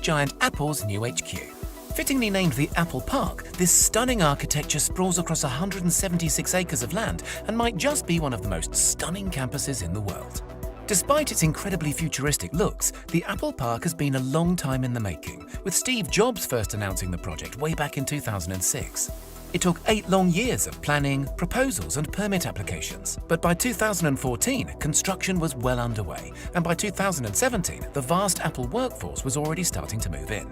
giant Apple's new HQ. Fittingly named the Apple Park, this stunning architecture sprawls across 176 acres of land and might just be one of the most stunning campuses in the world. Despite its incredibly futuristic looks, the Apple Park has been a long time in the making, with Steve Jobs first announcing the project way back in 2006. It took 8 long years of planning, proposals and permit applications, but by 2014, construction was well underway, and by 2017, the vast Apple workforce was already starting to move in.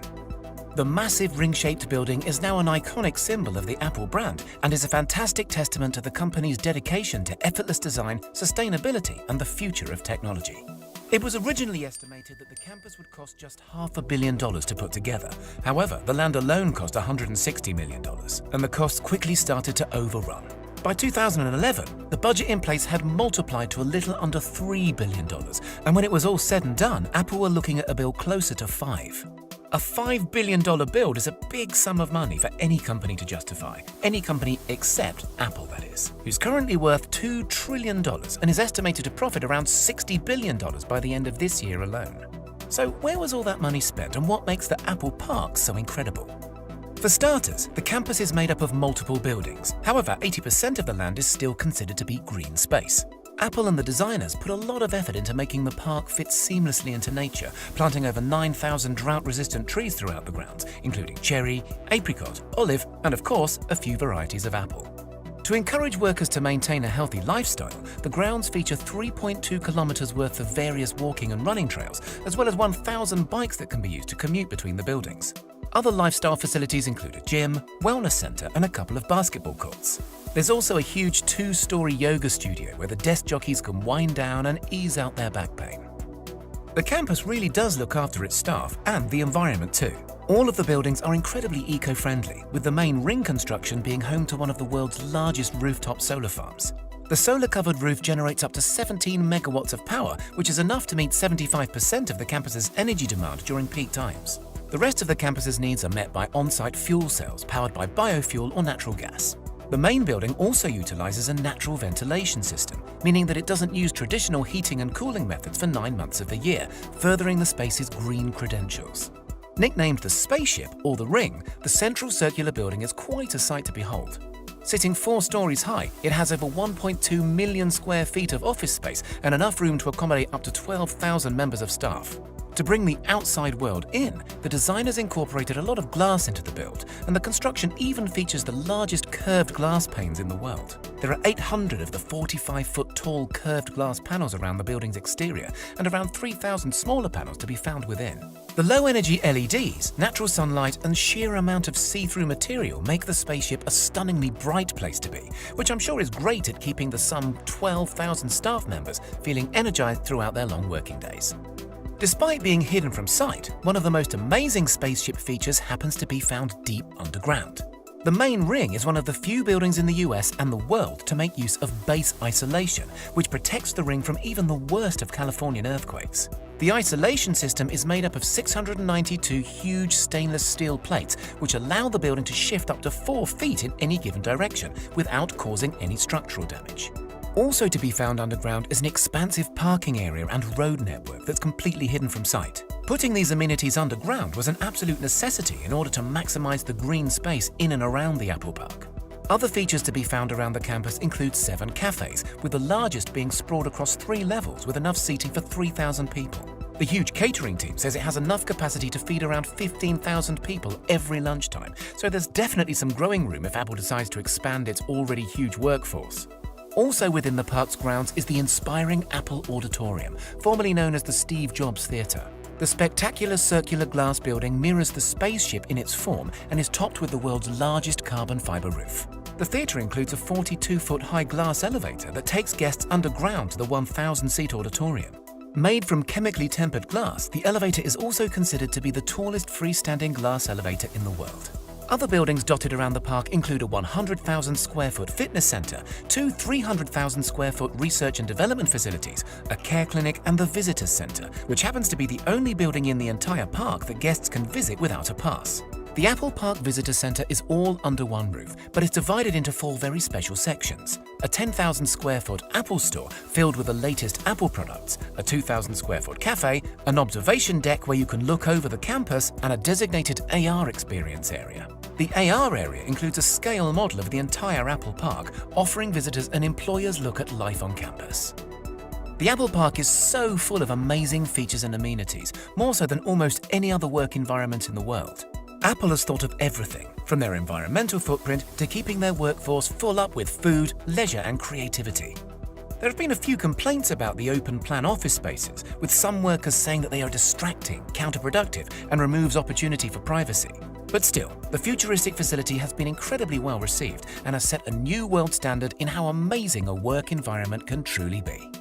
The massive ring-shaped building is now an iconic symbol of the Apple brand and is a fantastic testament to the company's dedication to effortless design, sustainability, and the future of technology. It was originally estimated that the campus would cost just $500 million to put together. However, the land alone cost $160 million, and the costs quickly started to overrun. By 2011, the budget in place had multiplied to a little under $3 billion, and when it was all said and done, Apple were looking at a bill closer to $5. A $5 billion build is a big sum of money for any company to justify. Any company except Apple, that is, who's currently worth $2 trillion and is estimated to profit around $60 billion by the end of this year alone. So where was all that money spent and what makes the Apple Park so incredible? For starters, the campus is made up of multiple buildings. However, 80% of the land is still considered to be green space. Apple and the designers put a lot of effort into making the park fit seamlessly into nature, planting over 9,000 drought-resistant trees throughout the grounds, including cherry, apricot, olive, and of course, a few varieties of apple. To encourage workers to maintain a healthy lifestyle, the grounds feature 3.2 kilometers worth of various walking and running trails, as well as 1,000 bikes that can be used to commute between the buildings. Other lifestyle facilities include a gym, wellness center, and a couple of basketball courts. There's also a huge 2-story yoga studio where the desk jockeys can wind down and ease out their back pain. The campus really does look after its staff and the environment too. All of the buildings are incredibly eco-friendly, with the main ring construction being home to one of the world's largest rooftop solar farms. The solar-covered roof generates up to 17 megawatts of power, which is enough to meet 75% of the campus's energy demand during peak times. The rest of the campus's needs are met by on-site fuel cells powered by biofuel or natural gas. The main building also utilizes a natural ventilation system, meaning that it doesn't use traditional heating and cooling methods for 9 months of the year, furthering the space's green credentials. Nicknamed the Spaceship or the Ring, the central circular building is quite a sight to behold. Sitting 4 stories high, it has over 1.2 million square feet of office space and enough room to accommodate up to 12,000 members of staff. To bring the outside world in, the designers incorporated a lot of glass into the build, and the construction even features the largest curved glass panes in the world. There are 800 of the 45-foot tall curved glass panels around the building's exterior, and around 3,000 smaller panels to be found within. The low-energy LEDs, natural sunlight, and sheer amount of see-through material make the spaceship a stunningly bright place to be, which I'm sure is great at keeping the some 12,000 staff members feeling energized throughout their long working days. Despite being hidden from sight, one of the most amazing spaceship features happens to be found deep underground. The main ring is one of the few buildings in the US and the world to make use of base isolation, which protects the ring from even the worst of Californian earthquakes. The isolation system is made up of 692 huge stainless steel plates, which allow the building to shift up to 4 feet in any given direction without causing any structural damage. Also to be found underground is an expansive parking area and road network that's completely hidden from sight. Putting these amenities underground was an absolute necessity in order to maximize the green space in and around the Apple Park. Other features to be found around the campus include 7 cafes, with the largest being sprawled across 3 levels with enough seating for 3,000 people. The huge catering team says it has enough capacity to feed around 15,000 people every lunchtime, so there's definitely some growing room if Apple decides to expand its already huge workforce. Also within the park's grounds is the inspiring Apple Auditorium, formerly known as the Steve Jobs Theatre. The spectacular circular glass building mirrors the spaceship in its form and is topped with the world's largest carbon fiber roof. The theatre includes a 42-foot high glass elevator that takes guests underground to the 1,000-seat auditorium. Made from chemically tempered glass, the elevator is also considered to be the tallest freestanding glass elevator in the world. Other buildings dotted around the park include a 100,000 square foot fitness center, 2 300,000 square foot research and development facilities, a care clinic, and the visitors center, which happens to be the only building in the entire park that guests can visit without a pass. The Apple Park Visitor Center is all under one roof, but it's divided into 4 very special sections. A 10,000 square foot Apple store filled with the latest Apple products, a 2,000 square foot cafe, an observation deck where you can look over the campus, and a designated AR experience area. The AR area includes a scale model of the entire Apple Park, offering visitors an employer's look at life on campus. The Apple Park is so full of amazing features and amenities, more so than almost any other work environment in the world. Apple has thought of everything, from their environmental footprint to keeping their workforce full up with food, leisure and creativity. There have been a few complaints about the open-plan office spaces, with some workers saying that they are distracting, counterproductive and removes opportunity for privacy. But still, the futuristic facility has been incredibly well received and has set a new world standard in how amazing a work environment can truly be.